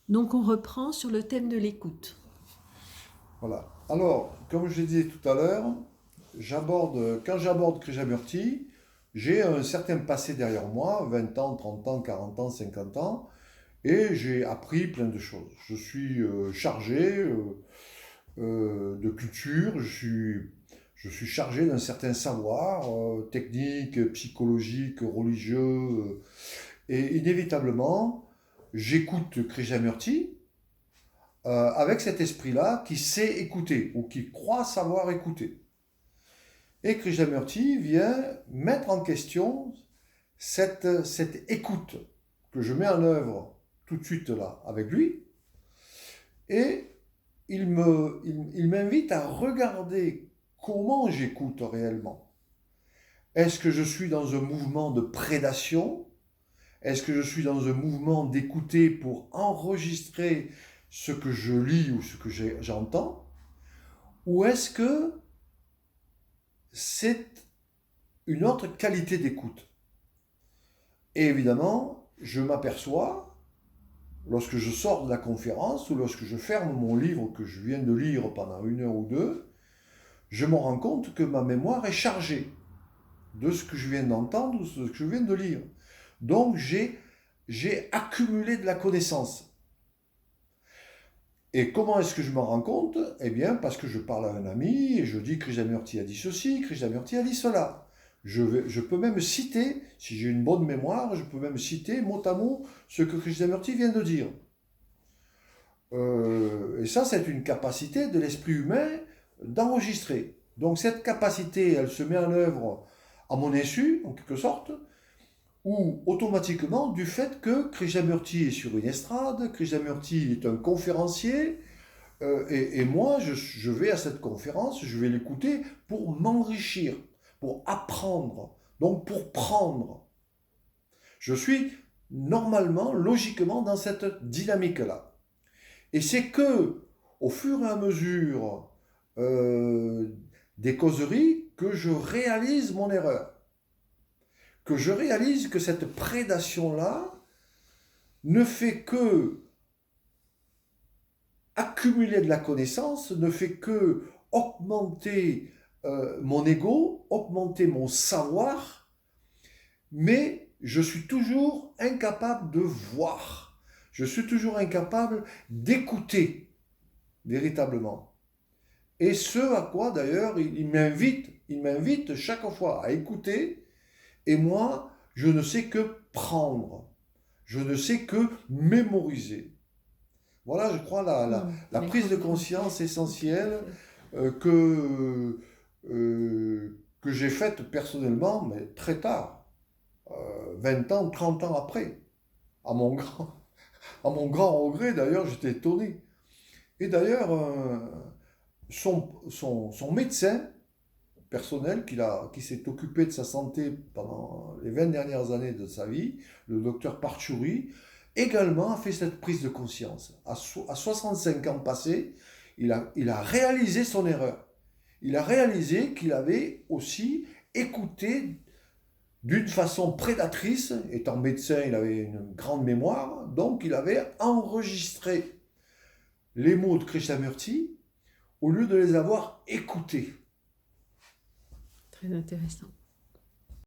Donc on reprend sur le thème de l'écoute. Voilà. Alors, comme je l'ai dit tout à l'heure, quand j'aborde Krishnamurti, j'ai un certain passé derrière moi, 20 ans, 30 ans, 40 ans, 50 ans, et j'ai appris plein de choses. Je suis chargé de culture, je suis chargé d'un certain savoir technique, psychologique, religieux, et inévitablement, j'écoute Krishnamurti avec cet esprit-là qui sait écouter ou qui croit savoir écouter. Et Krishnamurti vient mettre en question cette écoute que je mets en œuvre tout de suite là avec lui. Et il m'invite à regarder comment j'écoute réellement. Est-ce que je suis dans un mouvement de prédation? Est-ce que je suis dans un mouvement d'écouter pour enregistrer ce que je lis ou ce que j'entends? Ou est-ce que c'est une autre qualité d'écoute? Et évidemment, je m'aperçois, lorsque je sors de la conférence ou lorsque je ferme mon livre que je viens de lire pendant une heure ou deux, je me rends compte que ma mémoire est chargée de ce que je viens d'entendre ou de ce que je viens de lire. Donc j'ai accumulé de la connaissance. Et comment est-ce que je m'en rends compte? Eh bien, parce que je parle à un ami et je dis Krishnamurti a dit ceci, Krishnamurti a dit cela. Je peux même citer, si j'ai une bonne mémoire, je peux même citer mot à mot ce que Krishnamurti vient de dire. Et ça, c'est une capacité de l'esprit humain d'enregistrer. Donc cette capacité, elle se met en œuvre à mon insu, en quelque sorte, ou automatiquement du fait que Krishnamurti est sur une estrade, Krishnamurti est un conférencier, et moi, je vais à cette conférence, je vais l'écouter pour m'enrichir, pour apprendre, donc pour prendre. Je suis normalement, logiquement, dans cette dynamique-là. Et c'est que, au fur et à mesure des causeries, que je réalise mon erreur. Que je réalise que cette prédation-là ne fait que accumuler de la connaissance, ne fait que augmenter mon ego, augmenter mon savoir, mais je suis toujours incapable de voir. Je suis toujours incapable d'écouter véritablement. Et ce à quoi d'ailleurs il m'invite chaque fois à écouter, et moi, je ne sais que prendre, je ne sais que mémoriser. Voilà, je crois, la Les prise de compétences. conscience Tout à essentielle fait. euh, que j'ai faite personnellement, mais très tard, 20 ans, 30 ans après, à mon grand, à mon grand regret d'ailleurs, j'étais étonné. Et d'ailleurs, son médecin personnel qui s'est occupé de sa santé pendant les 20 dernières années de sa vie, le docteur Parchouri, également a fait cette prise de conscience. À 65 ans passés, il a réalisé son erreur. Il a réalisé qu'il avait aussi écouté d'une façon prédatrice. Étant médecin, il avait une grande mémoire, donc il avait enregistré les mots de Krishnamurti au lieu de les avoir écoutés. Très intéressant.